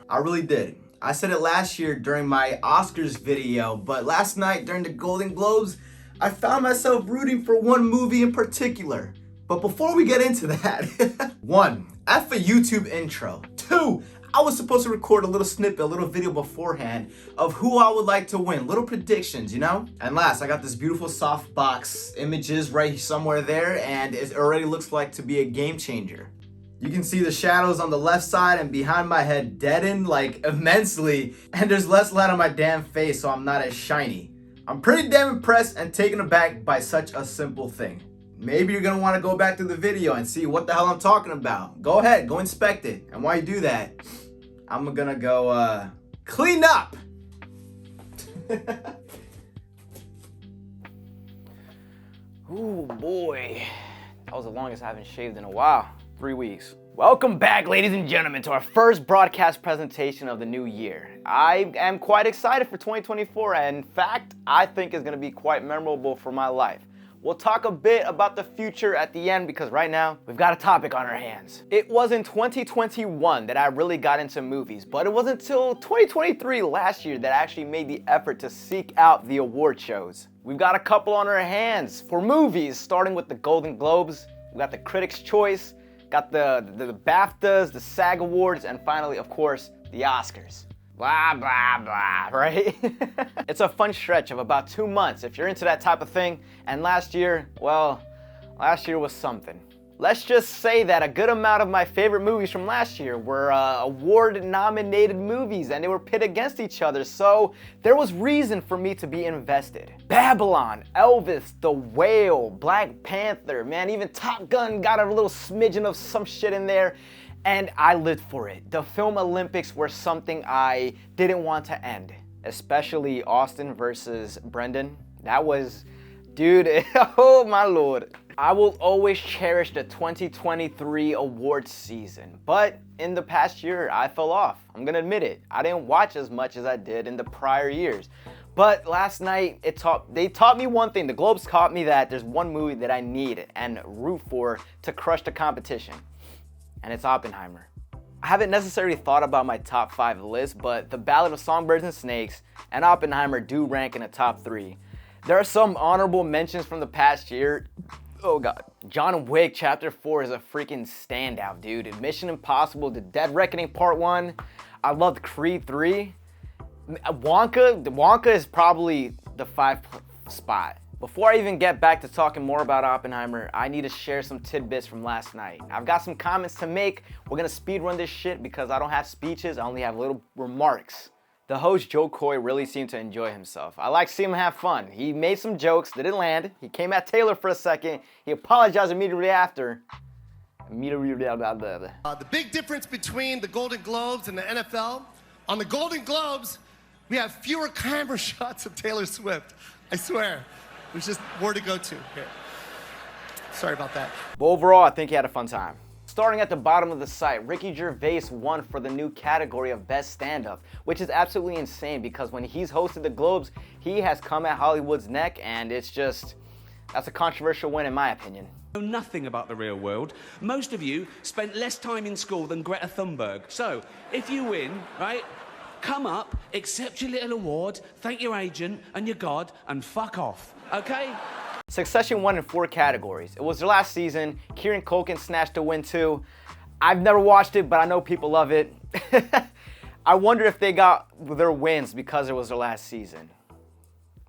I really did. I said it last year during my Oscars video, but last night during the Golden Globes, I found myself rooting for one movie in particular. But before we get into that, 1, F a YouTube intro. 2, I was supposed to record a little snippet, a little video beforehand of who I would like to win, little predictions, you know? And last, I got this beautiful softbox images right somewhere there, and it already looks like to be a game changer. You can see the shadows on the left side and behind my head deadened like immensely, and there's less light on my damn face, so I'm not as shiny. I'm pretty damn impressed and taken aback by such a simple thing. Maybe you're gonna want to go back to the video and see what the hell I'm talking about. Go ahead, go inspect it. And while you do that, I'm gonna go clean up. Ooh boy, that was the longest I haven't shaved in a while. 3 weeks. Welcome back, ladies and gentlemen, to our first broadcast presentation of the new year. I am quite excited for 2024, and in fact, I think it's gonna be quite memorable for my life. We'll talk a bit about the future at the end because right now, we've got a topic on our hands. It was in 2021 that I really got into movies, but it wasn't until 2023 last year that I actually made the effort to seek out the award shows. We've got a couple on our hands for movies, starting with the Golden Globes. We got the Critics' Choice, got the BAFTAs, the SAG Awards, and finally, of course, the Oscars. Blah, blah, blah, right? It's a fun stretch of about 2 months if you're into that type of thing. And last year, well, last year was something. Let's just say that a good amount of my favorite movies from last year were award-nominated movies, and they were pit against each other, so there was reason for me to be invested. Babylon, Elvis, The Whale, Black Panther, man, even Top Gun got a little smidgen of some shit in there. And I lived for it. The film Olympics were something I didn't want to end, especially Austin versus Brendan. That was, dude, oh my lord. I will always cherish the 2023 awards season, but in the past year, I fell off. I'm gonna admit it. I didn't watch as much as I did in the prior years. But last night, they taught me one thing. The Globes taught me that there's one movie that I need and root for to crush the competition. And it's Oppenheimer. I haven't necessarily thought about my top 5 list, but The Ballad of Songbirds and Snakes and Oppenheimer do rank in the top 3. There are some honorable mentions from the past year. Oh god. John Wick Chapter 4 is a freaking standout, dude. Mission Impossible, The Dead Reckoning Part 1. I loved Creed 3. Wonka is probably the 5th spot. Before I even get back to talking more about Oppenheimer, I need to share some tidbits from last night. I've got some comments to make. We're gonna speed run this shit because I don't have speeches, I only have little remarks. The host 𝙎𝙀𝙁 really seemed to enjoy himself. I like seeing him have fun. He made some jokes that didn't land. He came at Taylor for a second. He apologized immediately after. The big difference between the Golden Globes and the NFL, on the Golden Globes, we have fewer camera shots of Taylor Swift. I swear. There's just more to go to here. Sorry about that. But overall, I think he had a fun time. Starting at the bottom of the site, Ricky Gervais won for the new category of Best Stand-Up, which is absolutely insane because when he's hosted the Globes, he has come at Hollywood's neck, and it's just, that's a controversial win in my opinion. Know nothing about the real world. Most of you spent less time in school than Greta Thunberg. So, if you win, right, come up, accept your little award, thank your agent and your God, and fuck off, okay? Succession won in 4 categories. It was their last season. Kieran Culkin snatched a win too. I've never watched it, but I know people love it. I wonder if they got their wins because it was their last season.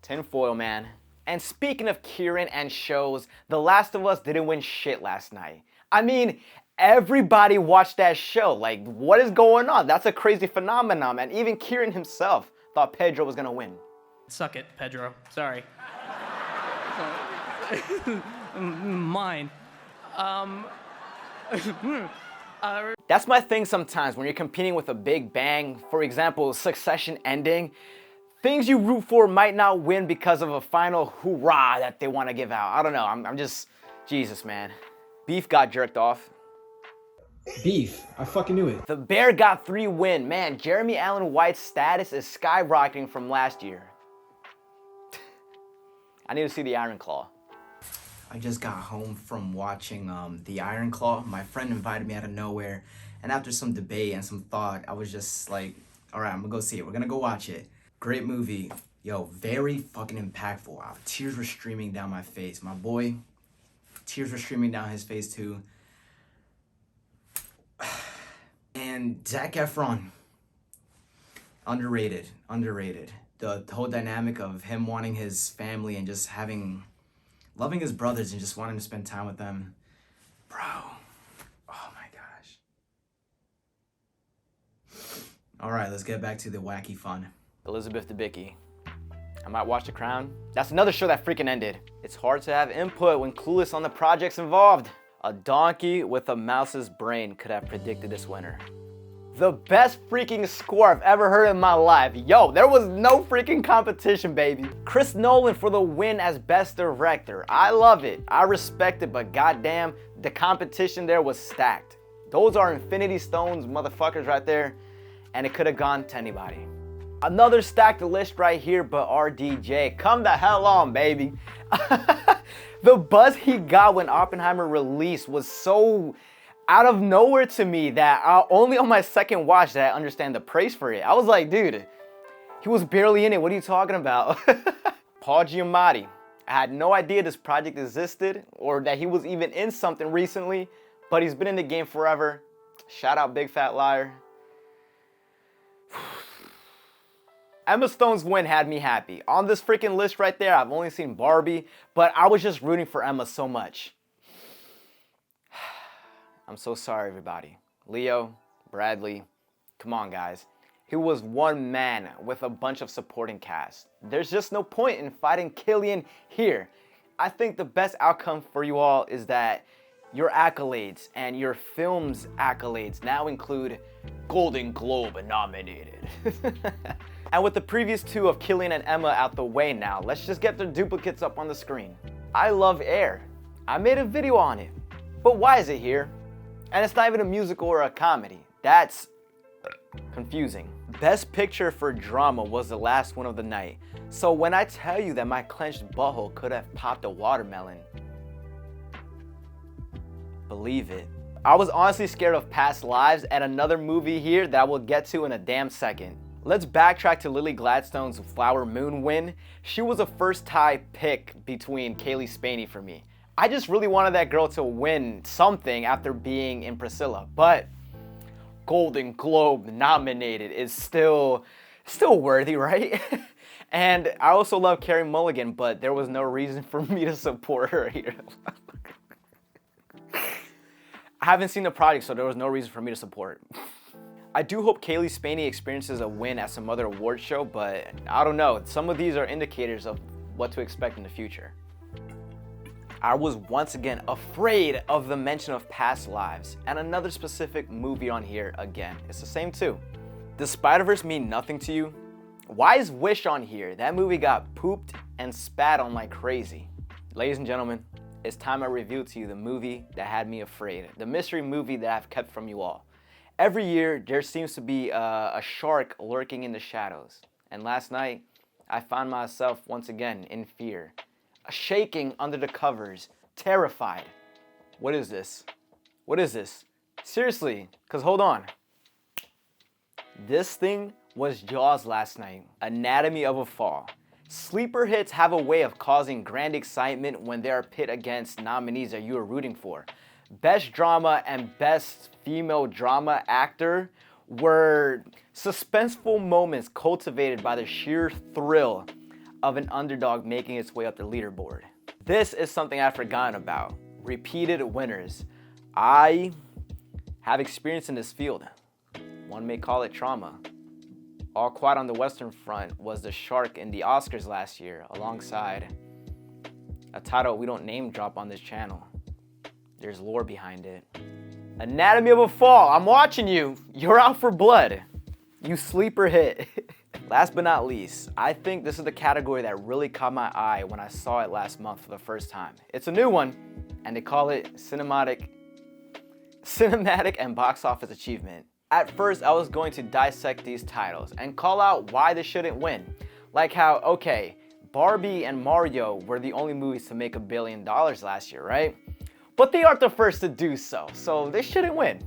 Tinfoil, man. And speaking of Kieran and shows, The Last of Us didn't win shit last night. I mean, everybody watched that show. Like, what is going on? That's a crazy phenomenon, and even Kieran himself thought Pedro was gonna win. Suck it, Pedro. Sorry. Mine. That's my thing sometimes when you're competing with a big bang. For example, Succession ending. Things you root for might not win because of a final hoorah that they want to give out. I don't know. I'm just, Jesus, man. Beef got jerked off. Beef. I fucking knew it. The Bear got 3 win. Man, Jeremy Allen White's status is skyrocketing from last year. I need to see the Iron Claw. I just got home from watching The Iron Claw. My friend invited me out of nowhere, And after some debate and some thought, I was just like, all right, I'm gonna go see it. We're gonna go watch it. Great movie. Yo, very fucking impactful. Wow, tears were streaming down my face. My boy, tears were streaming down his face too. And Zac Efron, underrated. The whole dynamic of him wanting his family and just loving his brothers and just wanting to spend time with them. Bro, oh my gosh. All right, let's get back to the wacky fun. Elizabeth Debicki. I might watch The Crown. That's another show that freaking ended. It's hard to have input when clueless on the projects involved. A donkey with a mouse's brain could have predicted this winner. The best freaking score I've ever heard in my life. Yo, there was no freaking competition, baby. Chris Nolan for the win as best director. I love it. I respect it, but goddamn, the competition there was stacked. Those are Infinity Stones motherfuckers right there, and it could have gone to anybody. Another stacked list right here, but RDJ, come the hell on, baby. The buzz he got when Oppenheimer released was so out of nowhere to me that only on my second watch did I understand the praise for it. I was like, dude, he was barely in it. What are you talking about? Paul Giamatti. I had no idea this project existed or that he was even in something recently, but he's been in the game forever. Shout out Big Fat Liar. Emma Stone's win had me happy. On this freaking list right there, I've only seen Barbie, but I was just rooting for Emma so much. I'm so sorry, everybody. Leo, Bradley, come on, guys. He was one man with a bunch of supporting cast. There's just no point in fighting Cillian here. I think the best outcome for you all is that your accolades and your film's accolades now include Golden Globe nominated. And with the previous two of Cillian and Emma out the way now, let's just get their duplicates up on the screen. I Love Air. I made a video on it, but why is it here? And it's not even a musical or a comedy. That's confusing. Best picture for drama was the last one of the night. So when I tell you that my clenched butthole could have popped a watermelon, believe it. I was honestly scared of Past Lives and another movie here that I will get to in a damn second. Let's backtrack to Lily Gladstone's Flower Moon win. She was a first tie pick between Kaylee Spaney for me. I just really wanted that girl to win something after being in Priscilla, but Golden Globe nominated is still worthy, right? And I also love Carey Mulligan, but there was no reason for me to support her here. I haven't seen the project, so there was no reason for me to support. I do hope Kaylee Spaney experiences a win at some other award show, but I don't know. Some of these are indicators of what to expect in the future. I was once again afraid of the mention of Past Lives, and another specific movie on here again. It's the same too. Does Spider-Verse mean nothing to you? Why is Wish on here? That movie got pooped and spat on like crazy. Ladies and gentlemen, it's time I reveal to you the movie that had me afraid. The mystery movie that I've kept from you all. Every year, there seems to be a shark lurking in the shadows. And last night, I found myself once again in fear. Shaking under the covers, terrified. What is this? What is this? Seriously, because hold on. This thing was Jaws last night. Anatomy of a Fall. Sleeper hits have a way of causing grand excitement when they are pit against nominees that you are rooting for. Best Drama and Best Female Drama Actor were suspenseful moments cultivated by the sheer thrill of an underdog making its way up the leaderboard. This is something I've forgotten about. Repeated winners. I have experience in this field. One may call it trauma. All Quiet on the Western Front was the shark in the Oscars last year, alongside a title we don't name drop on this channel. There's lore behind it. Anatomy of a Fall, I'm watching you. You're out for blood. You sleeper hit. Last but not least, I think this is the category that really caught my eye when I saw it last month for the first time. It's a new one, and they call it cinematic and box office achievement. At first, I was going to dissect these titles and call out why they shouldn't win. Like how, okay, Barbie and Mario were the only movies to make $1 billion last year, right? But they aren't the first to do so they shouldn't win.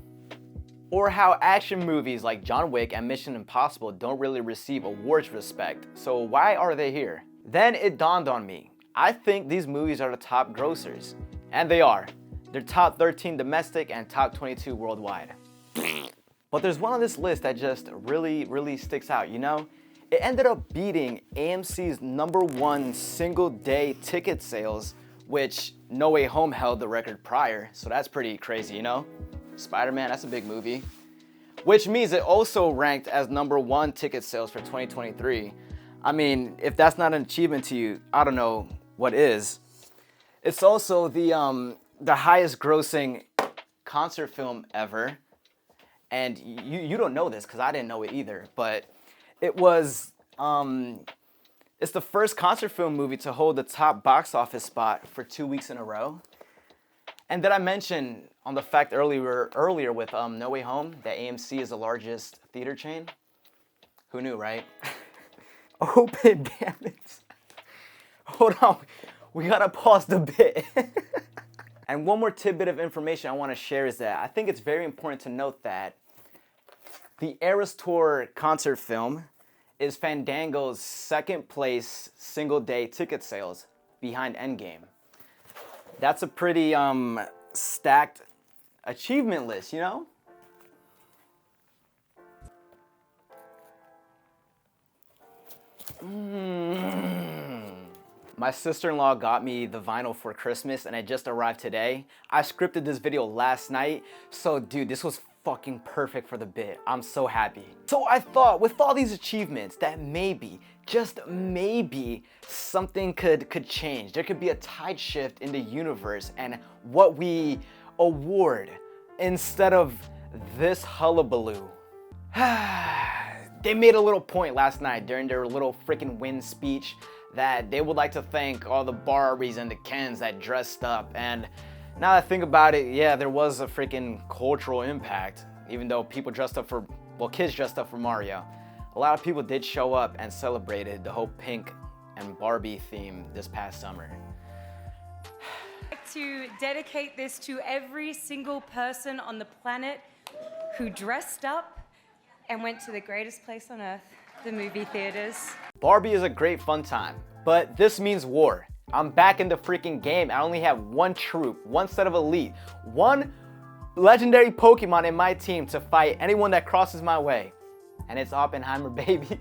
Or how action movies like John Wick and Mission Impossible don't really receive awards respect. So why are they here? Then it dawned on me. I think these movies are the top grossers. And they are. They're top 13 domestic and top 22 worldwide. But there's one on this list that just really sticks out, you know? It ended up beating AMC's #1 single day ticket sales, which No Way Home held the record prior, so that's pretty crazy, you know? Spider-Man, that's a big movie. Which means it also ranked as #1 ticket sales for 2023. I mean, if that's not an achievement to you, I don't know what is. It's also the highest grossing concert film ever. And you don't know this because I didn't know it either, but it was, it's the first concert film movie to hold the top box office spot for 2 weeks in a row. And did I mention on the fact earlier with No Way Home that AMC is the largest theater chain? Who knew, right? Open, damn it. Hold on, we gotta pause the bit. And one more tidbit of information I want to share is that I think it's very important to note that the Eras Tour concert film is Fandango's second place single day ticket sales behind Endgame. That's a pretty stacked achievement list, you know? My sister-in-law got me the vinyl for Christmas and it just arrived today. I scripted this video last night, so dude, this was fucking perfect for the bit. I'm so happy. So I thought with all these achievements that maybe, just maybe, something could change. There could be a tide shift in the universe and what we award instead of this hullabaloo. They made a little point last night during their little freaking win speech that they would like to thank all the Barbies and the Kens that dressed up. And now that I think about it, yeah, there was a freaking cultural impact, even though people dressed up for, well, kids dressed up for Mario. A lot of people did show up and celebrated the whole pink and Barbie theme this past summer. I'd like to dedicate this to every single person on the planet who dressed up and went to the greatest place on earth, the movie theaters. Barbie is a great fun time, but this means war. I'm back in the freaking game. I only have one troop, one set of elite, one legendary Pokemon in my team to fight anyone that crosses my way. And it's Oppenheimer, baby.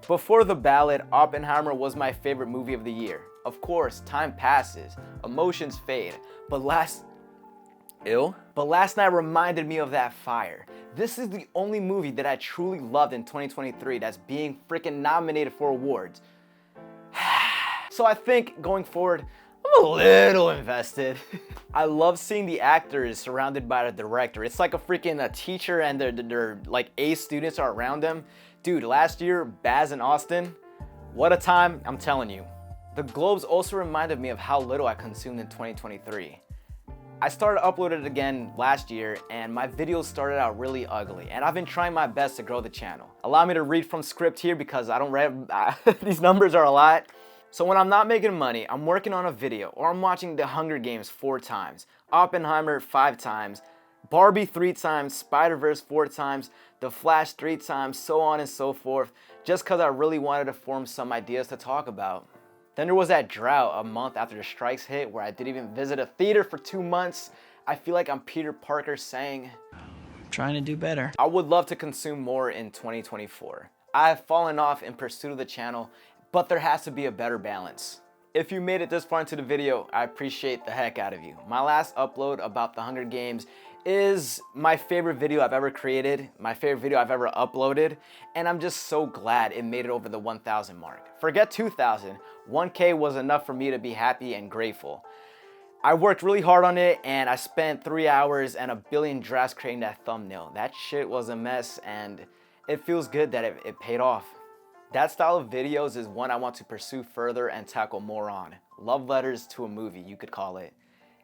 Before the ballot, Oppenheimer was my favorite movie of the year. Of course, time passes, emotions fade, but last night reminded me of that fire. This is the only movie that I truly loved in 2023 that's being freaking nominated for awards. So I think going forward, I'm a little invested. I love seeing the actors surrounded by the director. It's like a teacher and their like A students are around them. Dude, last year, Baz and Austin, what a time, I'm telling you. The Globes also reminded me of how little I consumed in 2023. I started uploading it again last year and my videos started out really ugly and I've been trying my best to grow the channel. Allow me to read from script here because I don't read, these numbers are a lot. So when I'm not making money, I'm working on a video or I'm watching The Hunger Games 4 times, Oppenheimer 5 times, Barbie 3 times, Spider-Verse 4 times, The Flash 3 times, so on and so forth, just because I really wanted to form some ideas to talk about. Then there was that drought a month after the strikes hit where I didn't even visit a theater for 2 months. I feel like I'm Peter Parker saying, trying to do better. I would love to consume more in 2024. I have fallen off in pursuit of the channel, but there has to be a better balance. If you made it this far into the video, I appreciate the heck out of you. My last upload about the Hunger Games is my favorite video I've ever created, my favorite video I've ever uploaded, and I'm just so glad it made it over the 1,000 mark. Forget 2,000, 1K was enough for me to be happy and grateful. I worked really hard on it and I spent 3 hours and a billion drafts creating that thumbnail. That shit was a mess and it feels good that it paid off. That style of videos is one I want to pursue further and tackle more on. Love letters to a movie, you could call it.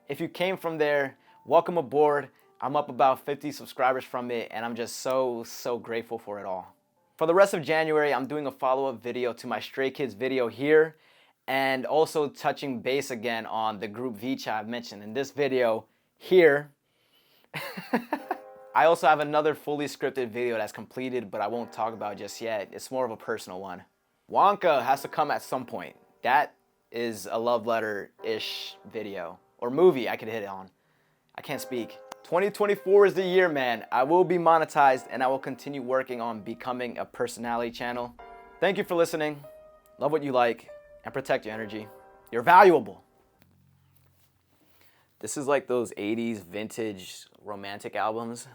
If you came from there, welcome aboard. I'm up about 50 subscribers from it and I'm just so grateful for it all. For the rest of January, I'm doing a follow-up video to my Stray Kids video here and also touching base again on the group Vicha I've mentioned in this video here. I also have another fully scripted video that's completed, but I won't talk about it just yet. It's more of a personal one. Wonka has to come at some point. That is a love letter-ish video, or movie I could hit it on. I can't speak. 2024 is the year, man. I will be monetized, and I will continue working on becoming a personality channel. Thank you for listening. Love what you like, and protect your energy. You're valuable. This is like those 80s vintage romantic albums.